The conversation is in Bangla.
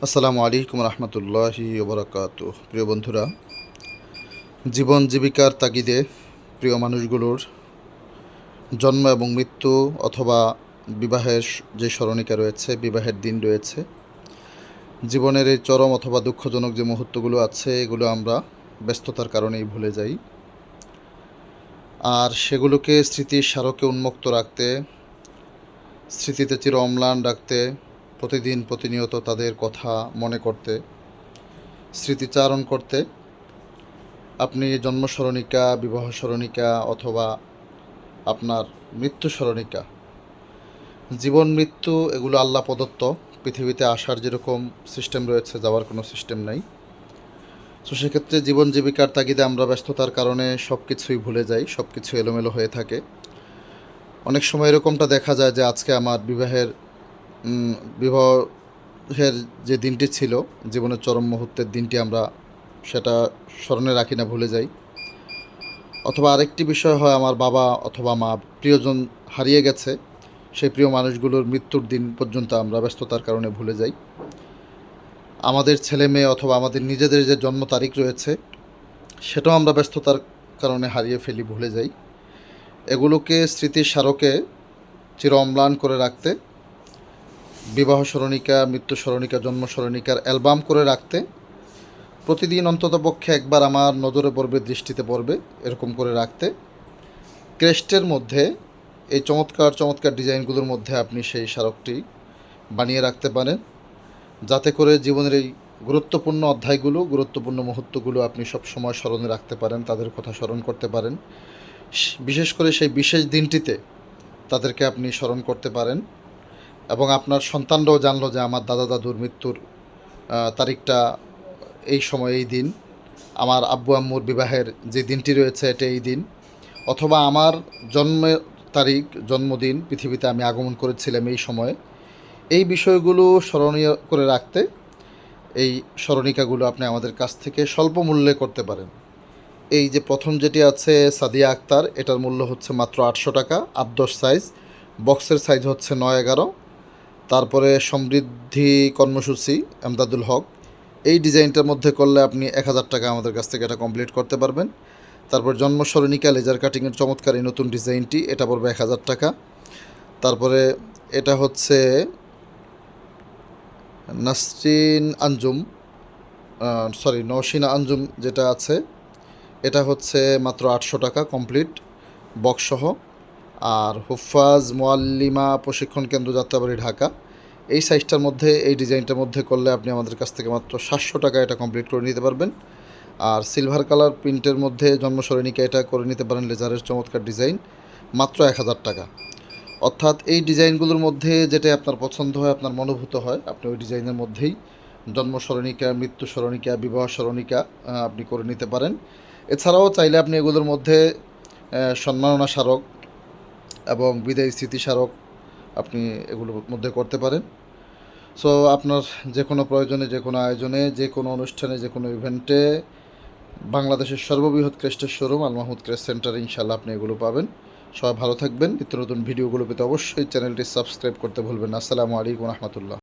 আসসালামু আলাইকুম রহমতুল্লাহি ওবরাকাতু। প্রিয় বন্ধুরা, জীবন জীবিকার তাগিদে প্রিয় মানুষগুলোর জন্ম এবং মৃত্যু অথবা বিবাহের যে স্মরণিকা রয়েছে, বিবাহের দিন রয়েছে, জীবনের এই চরম অথবা দুঃখজনক যে মুহূর্তগুলো আছে, এগুলো আমরা ব্যস্ততার কারণেই ভুলে যাই। আর সেগুলোকে স্মৃতির স্মারকে উন্মুক্ত রাখতে, স্মৃতিতে চির অম্লান রাখতে, প্রতিদিন প্রতিনিয়ত তাদের কথা মনে করতে, স্মৃতিচারণ করতে আপনি জন্ম স্মরণিকা, বিবাহ স্মরণিকা অথবা আপনার মৃত্যু স্মরণিকা, জীবন মৃত্যু এগুলো আল্লাহ প্রদত্ত। পৃথিবীতে আসার যেরকম সিস্টেম রয়েছে, যাওয়ার কোনো সিস্টেম নাই। তো সেক্ষেত্রে জীবন জীবিকার তাগিদে আমরা ব্যস্ততার কারণে সব কিছুই ভুলে যাই, সব কিছু এলোমেলো হয়ে থাকে। অনেক সময় এরকমটা দেখা যায় যে আজকে আমার বিবাহের যে দিনটি ছিল, জীবনের চরম মুহূর্তের দিনটি, আমরা সেটা স্মরণে রাখি না, ভুলে যাই। অথবা আরেকটি বিষয় হয়, আমার বাবা অথবা মা প্রিয়জন হারিয়ে গেছে, সেই প্রিয় মানুষগুলোর মৃত্যুর দিন পর্যন্ত আমরা ব্যস্ততার কারণে ভুলে যাই। আমাদের ছেলে মেয়ে অথবা আমাদের নিজেদের যে জন্ম তারিখ রয়েছে, সেটাও আমরা ব্যস্ততার কারণে হারিয়ে ফেলি, ভুলে যাই। এগুলোকে স্মৃতির স্মারকে চির অম্লান করে রাখতে, বিবাহ স্মরণিকা, মৃত্যু স্মরণিকা, জন্ম স্মরণিকার অ্যালবাম করে রাখতে, প্রতিদিন অন্ততপক্ষে একবার আমার নজরে পড়বে, দৃষ্টিতে পড়বে, এরকম করে রাখতে, ক্রেস্টের মধ্যে এই চমৎকার চমৎকার ডিজাইনগুলোর মধ্যে আপনি সেই স্মারকটি বানিয়ে রাখতে পারেন, যাতে করে জীবনের এই গুরুত্বপূর্ণ অধ্যায়গুলো, গুরুত্বপূর্ণ মুহূর্তগুলো আপনি সব সময় স্মরণে রাখতে পারেন, তাদের কথা স্মরণ করতে পারেন। বিশেষ করে সেই বিশেষ দিনটিতে তাদেরকে আপনি স্মরণ করতে পারেন, এবং আপনার সন্তানরাও জানলো যে আমার দাদা দাদুর মৃত্যুর তারিখটা এই সময়, এই দিন। আমার আব্বু আম্মুর বিবাহের যে দিনটি রয়েছে, এটা এই দিন। অথবা আমার জন্মের তারিখ, জন্মদিন, পৃথিবীতে আমি আগমন করেছিলাম এই সময়ে। এই বিষয়গুলো স্মরণীয় করে রাখতে এই স্মরণিকাগুলো আপনি আমাদের কাছ থেকে স্বল্প মূল্যে করতে পারেন। এই যে প্রথম যেটি আছে সাদিয়া আক্তার, এটার মূল্য হচ্ছে মাত্র 800 টাকা, 8-10 সাইজ, বক্সের সাইজ হচ্ছে 9-11। তারপরে সমৃদ্ধি কর্মসূচি এমদাদুল হক, এই ডিজাইনটার মধ্যে করলে আপনি 1000 টাকা আমাদের কাছ থেকে এটা কমপ্লিট করতে পারবেন। তারপর জন্ম স্মরণিকা লেজার কাটিংয়ের চমৎকার এই নতুন ডিজাইনটি, এটা পড়বে 1000 টাকা। তারপরে এটা হচ্ছে নাসরিন আঞ্জুম, নওশিনা আঞ্জুম যেটা আছে, এটা হচ্ছে মাত্র 800 টাকা কমপ্লিট বক্সসহ। আর হুফাজ মোয়াল্লিমা প্রশিক্ষণ কেন্দ্র, যাত্রাবাড়ি, ঢাকা, এই সাইজটার মধ্যে, এই ডিজাইনটার মধ্যে করলে আপনি আমাদের কাছ থেকে মাত্র 700 টাকা এটা কমপ্লিট করে নিতে পারবেন। আর সিলভার কালার প্রিন্টের মধ্যে জন্ম স্মরণিকা, এটা করে নিতে পারেন, লেজারের চমৎকার ডিজাইন, মাত্র 1000 টাকা। অর্থাৎ এই ডিজাইনগুলোর মধ্যে যেটা আপনার পছন্দ হয়, আপনার মনোভূত হয়, আপনি ওই ডিজাইনের মধ্যেই জন্ম স্মরণিকা, মৃত্যু স্মরণিকা, বিবাহ স্মরণিকা আপনি করে নিতে পারেন। এছাড়াও চাইলে আপনি এগুলোর মধ্যে সম্মাননা স্মারক এবং বিদায়ী স্মৃতিস্মারক আপনি এগুলোর মধ্যে করতে পারেন। সো আপনার যে কোনো প্রয়োজনে, যে কোনো আয়োজনে, যে কোনো অনুষ্ঠানে, যে কোনো ইভেন্টে বাংলাদেশের সর্ববৃহৎ ক্রেস্টের শোরুম আল মাহমুদ ক্রেস্ট সেন্টারে ইনশাল্লাহ আপনি এগুলো পাবেন। সবাই ভালো থাকবেন। নিত্য নতুন ভিডিওগুলো পেতে অবশ্যই চ্যানেলটি সাবস্ক্রাইব করতে ভুলবেন না। আসসালামু আলাইকুম রহমতুল্লাহ।